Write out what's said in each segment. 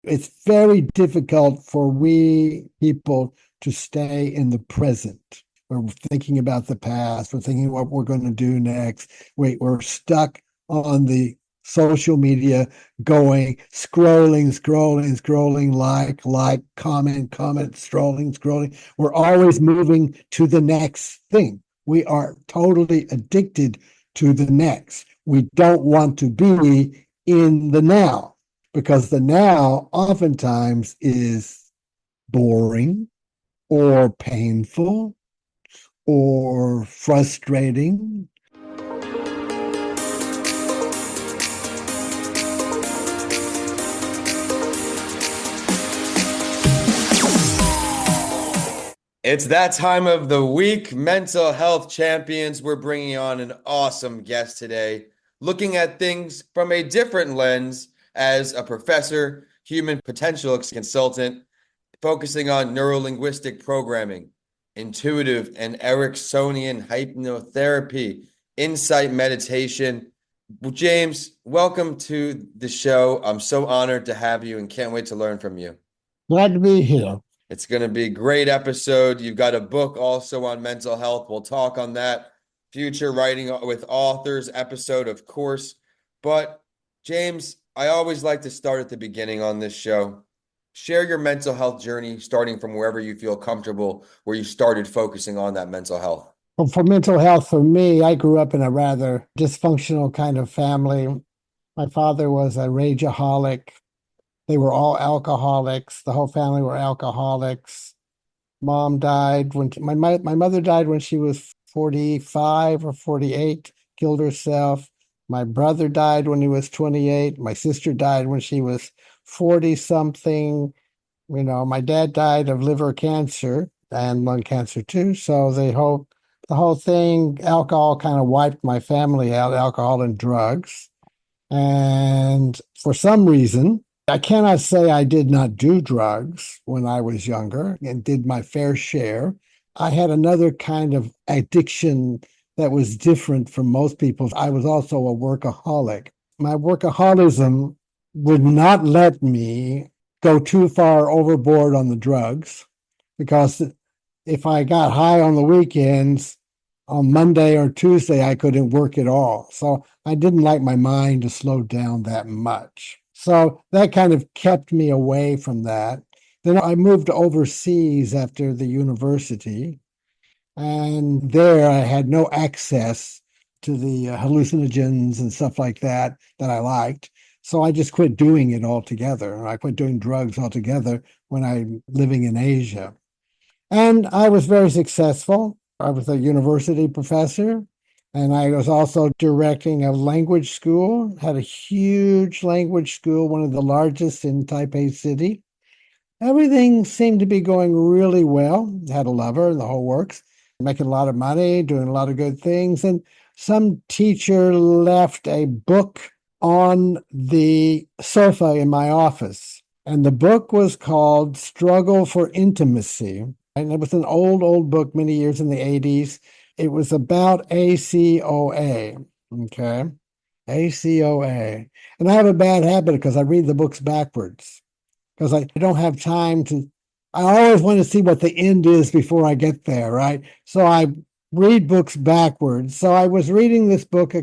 It's very difficult for we people to stay in the present. We're thinking about the past. We're thinking what we're going to do next. We're stuck on the social media going, scrolling, comment, scrolling. We're always moving to the next thing. We are totally addicted to the next. We don't want to be in the now because the now oftentimes is boring or painful or frustrating. It's that time of the week, mental health champions. We're bringing on an awesome guest today, looking at things from a different lens as a professor, human potential consultant, focusing on neurolinguistic programming, intuitive and Ericksonian hypnotherapy, insight meditation. Well, James, welcome to the show. I'm so honored to have you and can't wait to learn from you. Glad to be here. It's going to be a great episode. You've got a book also on mental health. We'll talk on that. Future writing with authors episode, of course. But James, I always like to start at the beginning on this show. Share your mental health journey, starting from wherever you feel comfortable, where you started focusing on that mental health. Well, for mental health, for me, I grew up in a rather dysfunctional kind of family. My father was a rageaholic. They were all alcoholics. The whole family were alcoholics. Mom died when my mother died when she was 45 or 48, killed herself. My brother died when he was 28. My sister died when she was 40 something. My dad died of liver cancer and lung cancer too. So the whole thing, alcohol kind of wiped my family out, alcohol and drugs. And for some reason, I cannot say I did not do drugs when I was younger and did my fair share. I had another kind of addiction that was different from most people. I was also a workaholic. My workaholism would not let me go too far overboard on the drugs because if I got high on the weekends, on Monday or Tuesday, I couldn't work at all. So I didn't like my mind to slow down that much. So that kind of kept me away from that. Then I moved overseas after the university, and there I had no access to the hallucinogens and stuff like that I liked. So I just quit doing it altogether. I quit doing drugs altogether when I'm living in Asia. And I was very successful. I was a university professor, and I was also directing a language school, had a huge language school, one of the largest in Taipei City. Everything seemed to be going really well. Had a lover and the whole works, making a lot of money, doing a lot of good things. And some teacher left a book on the sofa in my office. And the book was called Struggle for Intimacy. And it was an old book, many years in the 80s. It was about ACOA. Okay. ACOA. And I have a bad habit because I read the books backwards because I don't have time to. I always want to see what the end is before I get there, right? So I read books backwards. So I was reading this book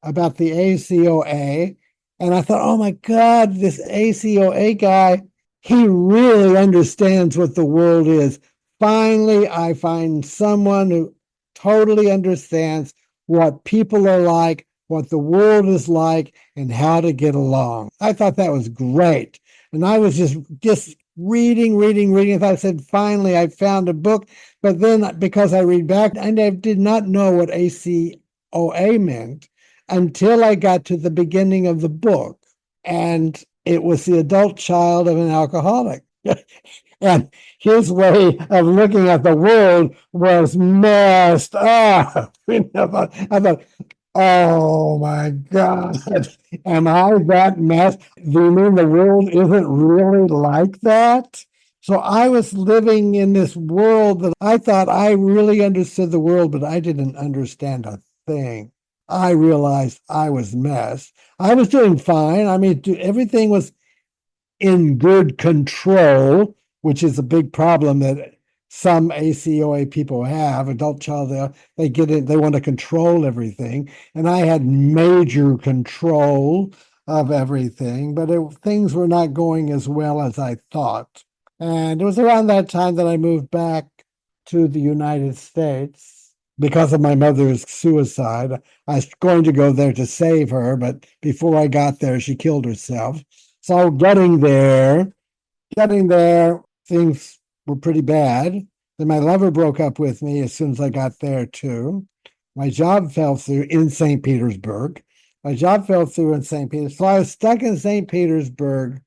about the ACOA, and I thought, oh my God, this ACOA guy, he really understands what the world is. Finally, I find someone who totally understands what people are like, what the world is like, and how to get along. I thought that was great. And I was just reading. And I said, finally, I found a book. But then because I read back, and I did not know what ACOA meant until I got to the beginning of the book. And it was the adult child of an alcoholic. And his way of looking at the world was messed up. I thought, oh my God, am I that mess? Do you mean the world isn't really like that? So I was living in this world that I thought I really understood the world, but I didn't understand a thing. I realized I was messed. I was doing fine. I mean, everything was in good control, which is a big problem that some ACOA people have, adult child, they get it, they want to control everything. And I had major control of everything, but things were not going as well as I thought. And it was around that time that I moved back to the United States because of my mother's suicide. I was going to go there to save her, but before I got there, she killed herself. So getting there, things were pretty bad. Then my lover broke up with me as soon as I got there too. My job fell through in St. Petersburg. My job fell through in St. Petersburg. So I was stuck in St. Petersburg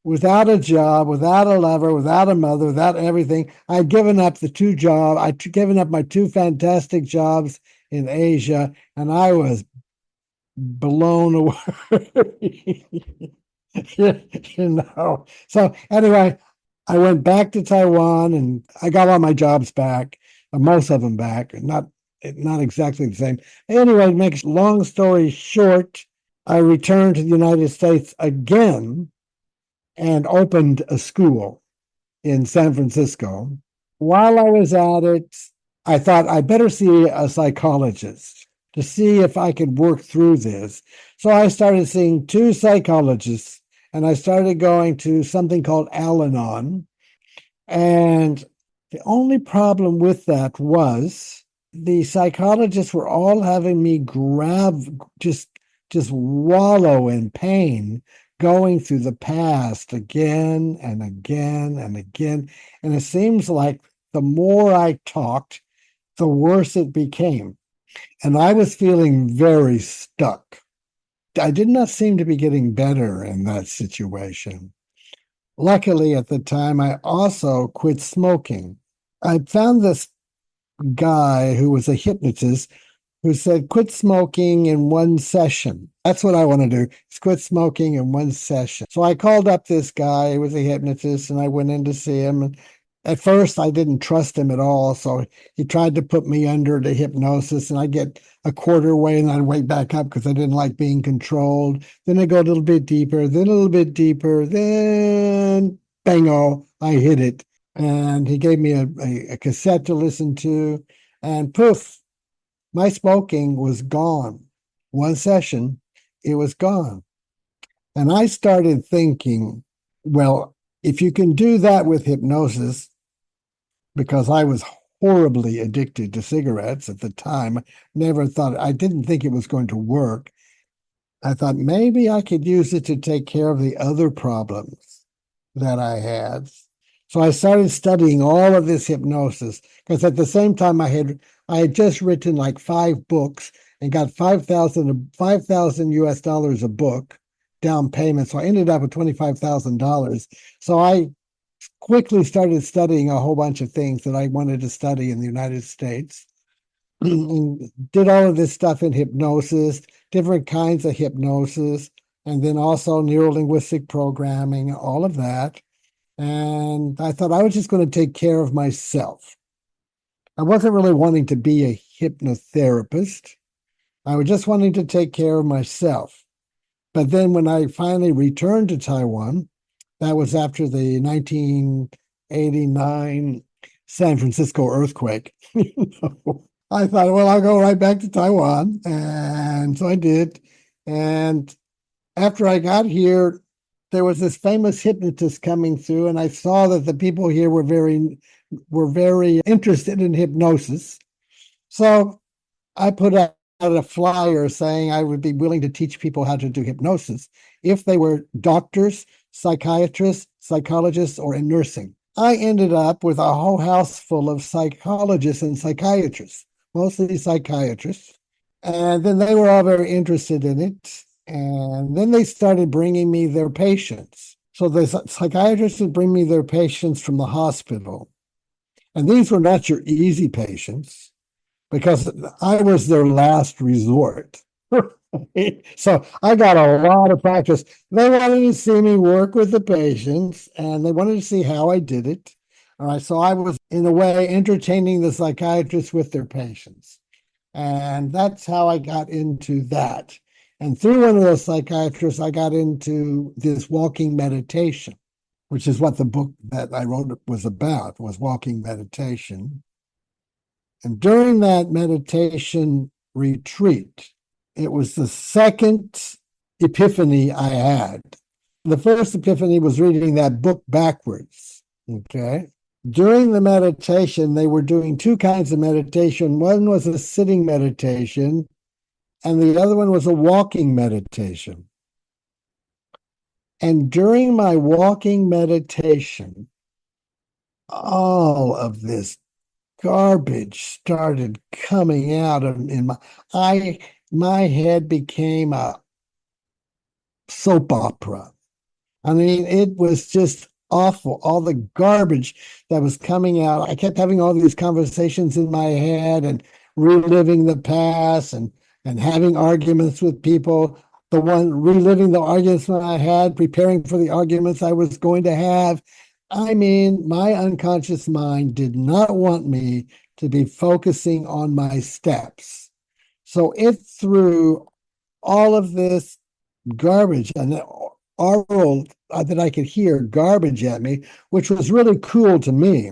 without a job, without a lover, without a mother, without everything. I'd given up the two jobs. I'd given up my two fantastic jobs in Asia, and I was blown away. you know. So anyway, I went back to Taiwan and I got all my jobs back, most of them back, not exactly the same. Anyway, to make a long story short, I returned to the United States again and opened a school in San Francisco. While I was at it, I thought I better see a psychologist to see if I could work through this. So I started seeing two psychologists and I started going to something called Al Anon. And the only problem with that was the psychologists were all having me just just wallow in pain, going through the past again and again and again. And it seems like the more I talked, the worse it became. And I was feeling very stuck. I did not seem to be getting better in that situation. Luckily, at the time, I also quit smoking. I found this guy who was a hypnotist who said, quit smoking in one session. That's what I want to do, is quit smoking in one session. So I called up this guy who was a hypnotist and I went in to see him. And at first, I didn't trust him at all. So he tried to put me under the hypnosis, and I'd get a quarter way and I'd wake back up because I didn't like being controlled. Then I'd go a little bit deeper, then a little bit deeper, then bango, I hit it. And he gave me a cassette to listen to, and poof, my smoking was gone. One session, it was gone. And I started thinking, well, if you can do that with hypnosis, because I was horribly addicted to cigarettes at the time, I didn't think it was going to work. I thought maybe I could use it to take care of the other problems that I had. So I started studying all of this hypnosis because at the same time I had just written like 5 books and got 5,000 US dollars a book down payment. So I ended up with $25,000. So I quickly started studying a whole bunch of things that I wanted to study in the United States. Did all of this stuff in hypnosis, different kinds of hypnosis, and then also neurolinguistic programming, all of that. And I thought I was just going to take care of myself. I wasn't really wanting to be a hypnotherapist. I was just wanting to take care of myself. But then when I finally returned to Taiwan, that was after the 1989 San Francisco earthquake. I thought, well, I'll go right back to Taiwan. And so I did. And after I got here, there was this famous hypnotist coming through, and I saw that the people here were very interested in hypnosis. So I put out a flyer saying I would be willing to teach people how to do hypnosis if they were doctors, psychiatrists, psychologists, or in nursing. I ended up with a whole house full of psychologists and psychiatrists, mostly psychiatrists. And then they were all very interested in it. And then they started bringing me their patients. So the psychiatrists would bring me their patients from the hospital. And these were not your easy patients because I was their last resort. So I got a lot of practice. They wanted to see me work with the patients and they wanted to see how I did it. All right. So I was, in a way, entertaining the psychiatrists with their patients. And that's how I got into that. And through one of those psychiatrists, I got into this walking meditation, which is what the book that I wrote was about, was walking meditation. And during that meditation retreat, it was the second epiphany I had. The first epiphany was reading that book backwards. Okay. During the meditation, they were doing two kinds of meditation. One was a sitting meditation, and the other one was a walking meditation. And during my walking meditation, all of this garbage started coming out of in my head became a soap opera. I mean, it was just awful. All the garbage that was coming out. I kept having all these conversations in my head and reliving the past and having arguments with people. The one reliving the arguments that I had, preparing for the arguments I was going to have. I mean, my unconscious mind did not want me to be focusing on my steps. So it threw all of this garbage and oral that I could hear garbage at me, which was really cool to me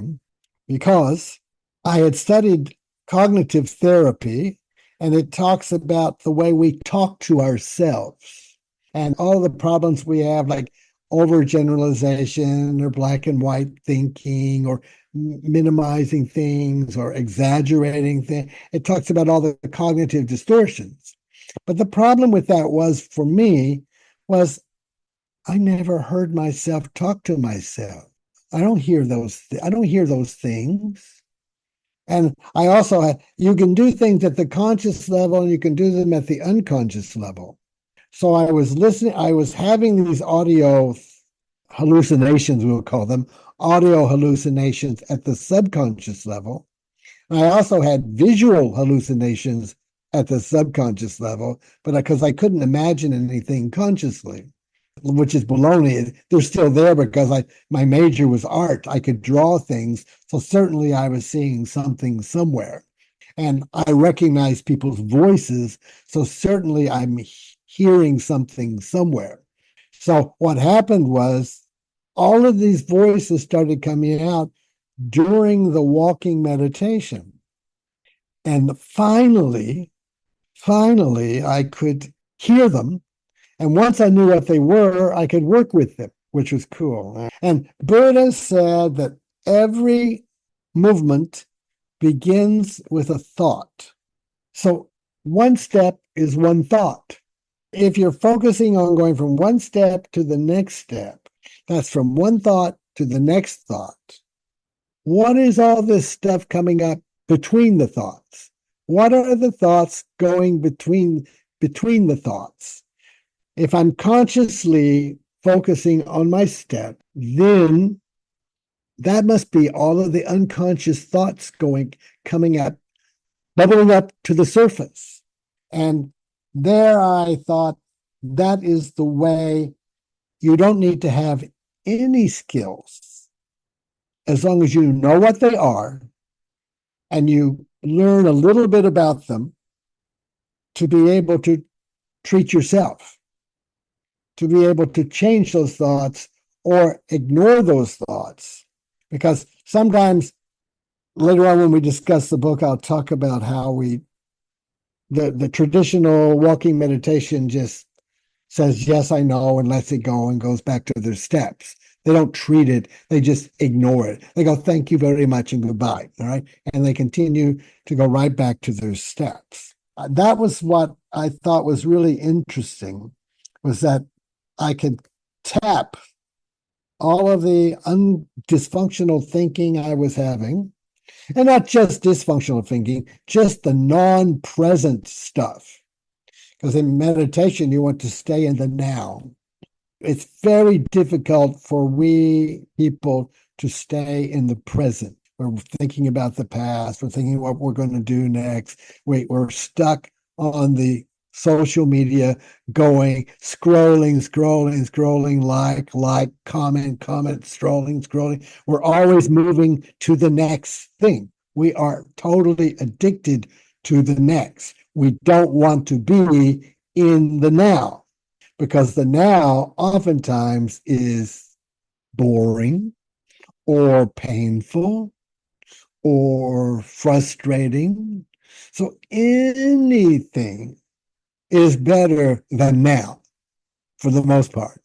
because I had studied cognitive therapy, and it talks about the way we talk to ourselves and all the problems we have, like overgeneralization or black and white thinking or minimizing things or exaggerating things. It talks about all the cognitive distortions. But the problem with that was, for me, was I never heard myself talk to myself. I don't hear those things. And I also had, you can do things at the conscious level and you can do them at the unconscious level. So I was listening, I was having these audio hallucinations, we'll call them audio hallucinations at the subconscious level. And I also had visual hallucinations at the subconscious level, but because I couldn't imagine anything consciously, which is baloney. They're still there because my major was art. I could draw things. So certainly I was seeing something somewhere. And I recognize people's voices. So certainly I'm hearing something somewhere. So what happened was all of these voices started coming out during the walking meditation. And finally, I could hear them. And once I knew what they were, I could work with them, which was cool. And Buddha said that every movement begins with a thought. So one step is one thought. If you're focusing on going from one step to the next step, that's from one thought to the next thought. What is all this stuff coming up between the thoughts? What are the thoughts going between the thoughts? If I'm consciously focusing on my step, then that must be all of the unconscious thoughts coming up, bubbling up to the surface. And there I thought, that is the way. You don't need to have any skills as long as you know what they are and you learn a little bit about them to be able to treat yourself, to be able to change those thoughts or ignore those thoughts. Because sometimes later on when we discuss the book, I'll talk about how the traditional walking meditation just says, yes, I know, and lets it go and goes back to their steps. They don't treat it. They just ignore it. They go, thank you very much and goodbye. All right. And they continue to go right back to their steps. That was what I thought was really interesting, was that I could tap all of the dysfunctional thinking I was having, and not just dysfunctional thinking, just the non-present stuff. Because in meditation, you want to stay in the now. It's very difficult for we people to stay in the present. We're thinking about the past. We're thinking what we're going to do next. We're stuck on the social media, going, scrolling, like, comment, scrolling. We're always moving to the next thing. We are totally addicted to the next. We don't want to be in the now, because the now oftentimes is boring or painful or frustrating. So anything is better than now for the most part,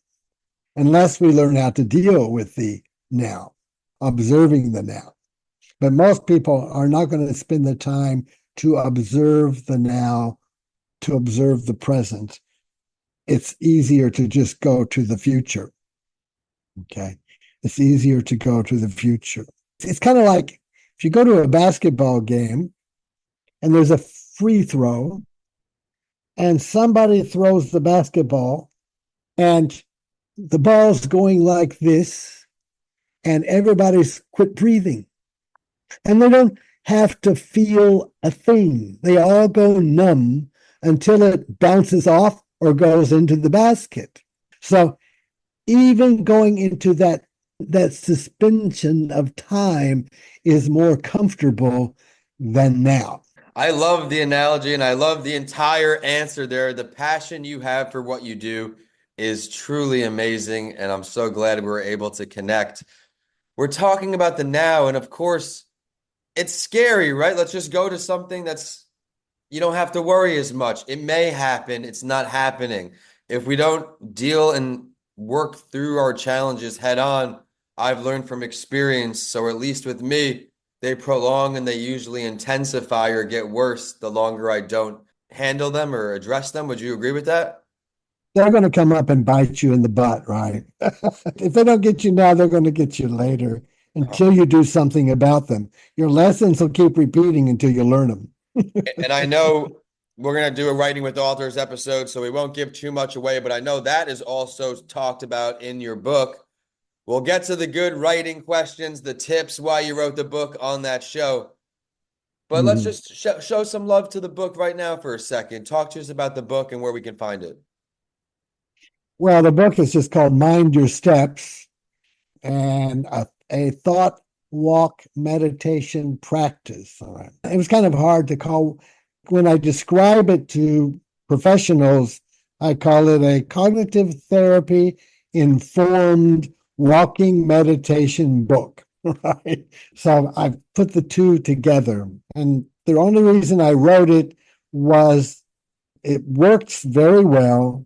unless we learn how to deal with the now, observing the now. But most people are not going to spend the time to observe the now, to observe the present. It's easier to just go to the future. Okay. It's easier to go to the future. It's kind of like if you go to a basketball game and there's a free throw and somebody throws the basketball and the ball's going like this and everybody's quit breathing and they don't have to feel a thing. They all go numb until it bounces off or goes into the basket. So even going into that suspension of time is more comfortable than now. I love the analogy and I love the entire answer there. The passion you have for what you do is truly amazing, and I'm so glad we were able to connect. We're talking about the now, and of course, it's scary, right? Let's just go to something that's you don't have to worry as much. It may happen, it's not happening. If we don't deal and work through our challenges head on, I've learned from experience, so at least with me, they prolong and they usually intensify or get worse the longer I don't handle them or address them. Would you agree with that? They're going to come up and bite you in the butt, right? If they don't get you now, they're going to get you later until you do something about them. Your lessons will keep repeating until you learn them. And I know we're going to do a writing with authors episode, so we won't give too much away, but I know that is also talked about in your book. We'll get to the good writing questions, the tips, why you wrote the book on that show. But let's Mhm. just show some love to the book right now for a second. Talk to us about the book and where we can find it. Well, the book is just called Mind Your Steps and a thought walk meditation practice. All right. It was kind of hard to call when I describe it to professionals. I call it a cognitive therapy informed walking meditation book. Right. So I put the two together. And the only reason I wrote it was it works very well.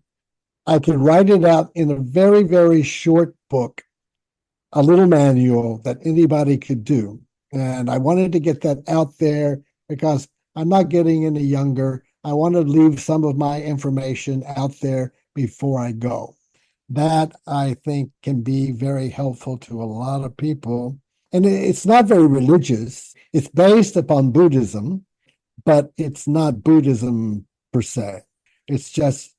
I could write it out in a very, very short book, a little manual that anybody could do. And I wanted to get that out there because I'm not getting any younger. I want to leave some of my information out there before I go. That I think can be very helpful to a lot of people. And it's not very religious. It's based upon Buddhism, but it's not Buddhism per se. It's just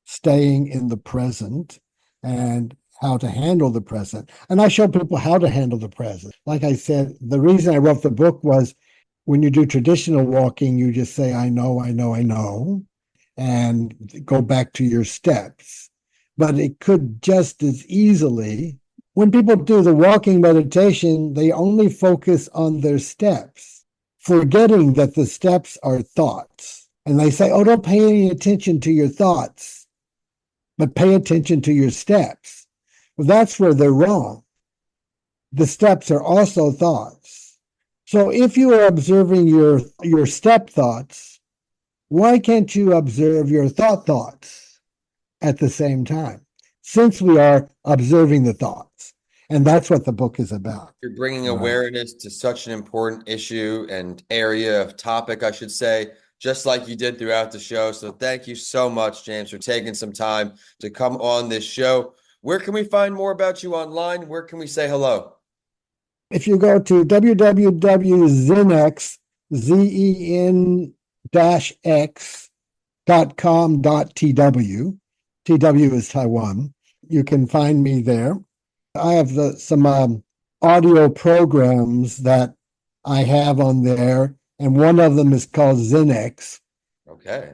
staying in the present and how to handle the present. And I show people how to handle the present. Like I said, the reason I wrote the book was when you do traditional walking, you just say, I know, I know, I know, and go back to your steps. But it could just as easily, when people do the walking meditation, they only focus on their steps, forgetting that the steps are thoughts. And they say, oh, don't pay any attention to your thoughts, but pay attention to your steps. Well, that's where they're wrong. The steps are also thoughts. So if you are observing your step thoughts, why can't you observe your thoughts at the same time? Since we are observing the thoughts. And that's what the book is about. You're bringing Right. awareness to such an important issue and area of topic, I should say, just like you did throughout the show. So thank you so much, James, for taking some time to come on this show. Where can we find more about you online? Where can we say hello? If you go to www.zenx, zen-x.com.tw, TW is Taiwan, you can find me there. I have some audio programs that I have on there, and one of them is called Xanax. Okay.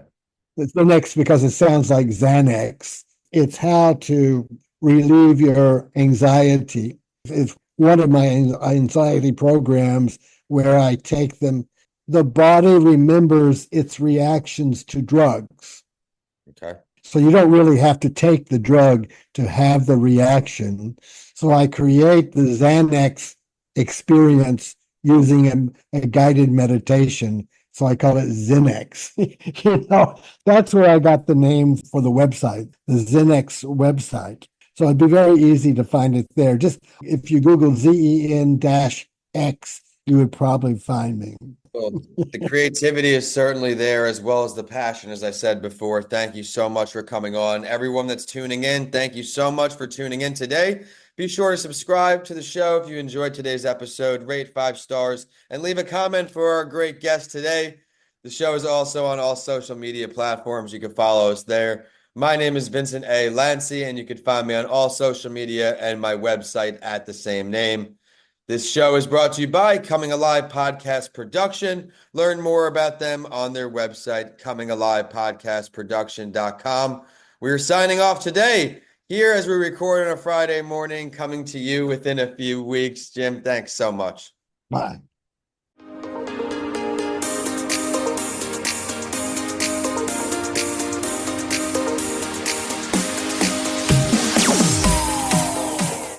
It's Xanax because it sounds like Xanax. It's how to relieve your anxiety. It's one of my anxiety programs where I take them. The body remembers its reactions to drugs. Okay. So you don't really have to take the drug to have the reaction. So I create the Xanax experience using a guided meditation. So I call it Xanax. That's where I got the name for the website, the Xanax website. So it'd be very easy to find it there. Just if you Google ZEN-X, you would probably find me. Well, the creativity is certainly there as well as the passion, as I said before. Thank you so much for coming on. Everyone that's tuning in, thank you so much for tuning in today. Be sure to subscribe to the show if you enjoyed today's episode, rate 5 stars, and leave a comment for our great guest today. The show is also on all social media platforms. You can follow us there. My name is Vincent A. Lancy, and you can find me on all social media and my website at the same name. This show is brought to you by Coming Alive Podcast Production. Learn more about them on their website, comingalivepodcastproduction.com. We are signing off today here as we record on a Friday morning, coming to you within a few weeks. Jim, thanks so much. Bye.